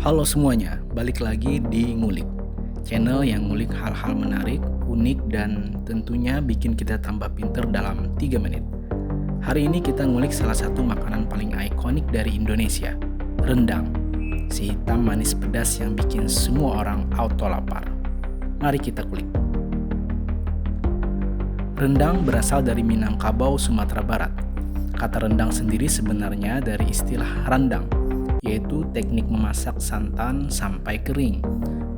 Halo semuanya, balik lagi di Ngulik, channel yang ngulik hal-hal menarik, unik, dan tentunya bikin kita tambah pinter dalam 3 menit. Hari ini kita ngulik salah satu makanan paling ikonik dari Indonesia, rendang. Si hitam manis pedas yang bikin semua orang auto lapar. Mari kita kulik. Rendang berasal dari Minangkabau, Sumatera Barat. Kata rendang sendiri sebenarnya dari istilah randang, yaitu teknik memasak santan sampai kering.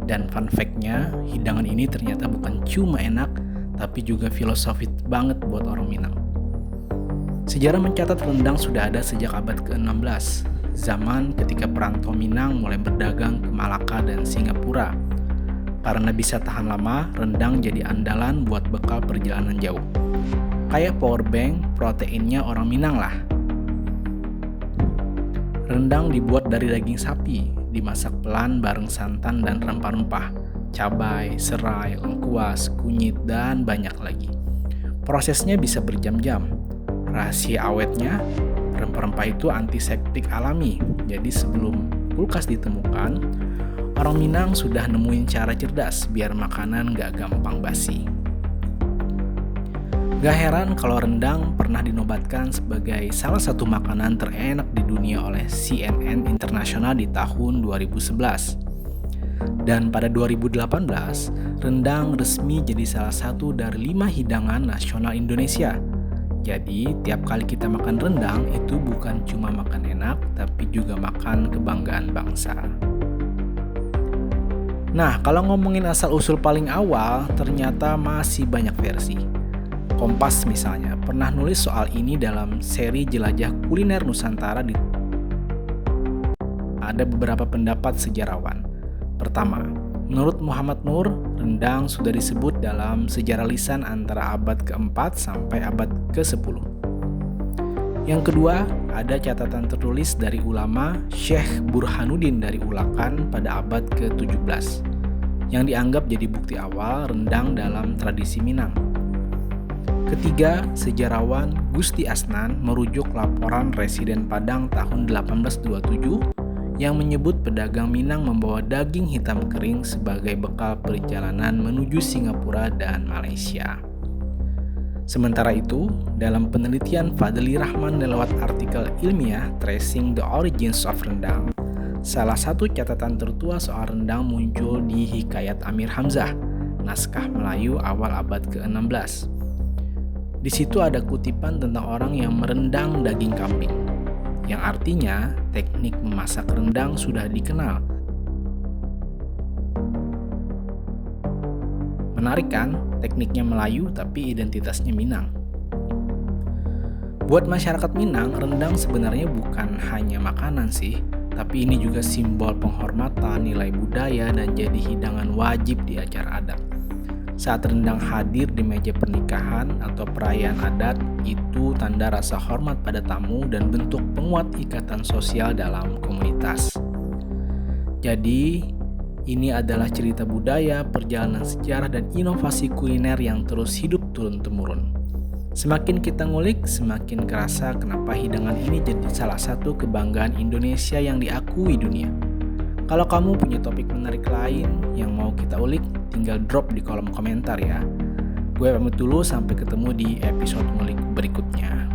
Dan fun fact-nya, hidangan ini ternyata bukan cuma enak, tapi juga filosofis banget buat orang Minang. Sejarah mencatat rendang sudah ada sejak abad ke-16, zaman ketika perantau Minang mulai berdagang ke Malaka dan Singapura. Karena bisa tahan lama, rendang jadi andalan buat bekal perjalanan jauh. Kayak power bank, proteinnya orang Minang lah. Rendang dibuat dari daging sapi, dimasak pelan bareng santan dan rempah-rempah, cabai, serai, lengkuas, kunyit, dan banyak lagi. Prosesnya bisa berjam-jam. Rahasia awetnya, rempah-rempah itu antiseptik alami, jadi sebelum kulkas ditemukan, orang Minang sudah nemuin cara cerdas biar makanan gak gampang basi. Gak heran kalau rendang pernah dinobatkan sebagai salah satu makanan terenak di dunia oleh CNN Internasional di tahun 2011. Dan pada 2018, rendang resmi jadi salah satu dari 5 hidangan nasional Indonesia. Jadi, tiap kali kita makan rendang itu bukan cuma makan enak, tapi juga makan kebanggaan bangsa. Nah, kalau ngomongin asal-usul paling awal, ternyata masih banyak versi. Kompas misalnya pernah nulis soal ini dalam seri Jelajah Kuliner Nusantara. Ada beberapa pendapat sejarawan. Pertama, menurut Muhammad Nur, rendang sudah disebut dalam sejarah lisan antara abad ke-4 sampai abad ke-10. Yang kedua, ada catatan tertulis dari ulama Syekh Burhanuddin dari Ulakan pada abad ke-17 yang dianggap jadi bukti awal rendang dalam tradisi Minang. Ketiga, sejarawan Gusti Asnan merujuk laporan residen Padang tahun 1827 yang menyebut pedagang Minang membawa daging hitam kering sebagai bekal perjalanan menuju Singapura dan Malaysia. Sementara itu, dalam penelitian Fadli Rahman lewat artikel ilmiah Tracing the Origins of Rendang, salah satu catatan tertua soal rendang muncul di Hikayat Amir Hamzah, naskah Melayu awal abad ke-16. Di situ ada kutipan tentang orang yang merendang daging kambing, yang artinya teknik memasak rendang sudah dikenal. Menarik kan? Tekniknya Melayu tapi identitasnya Minang. Buat masyarakat Minang, rendang sebenarnya bukan hanya makanan sih, tapi ini juga simbol penghormatan, nilai budaya, dan jadi hidangan wajib di acara adat. Saat rendang hadir di meja pernikahan atau perayaan adat, itu tanda rasa hormat pada tamu dan bentuk penguat ikatan sosial dalam komunitas. Jadi, ini adalah cerita budaya, perjalanan sejarah, dan inovasi kuliner yang terus hidup turun-temurun. Semakin kita ngulik, semakin kerasa kenapa hidangan ini jadi salah satu kebanggaan Indonesia yang diakui dunia. Kalau kamu punya topik menarik lain yang mau kita ulik, tinggal drop di kolom komentar ya. Gue pamit dulu, sampai ketemu di episode ngulik berikutnya.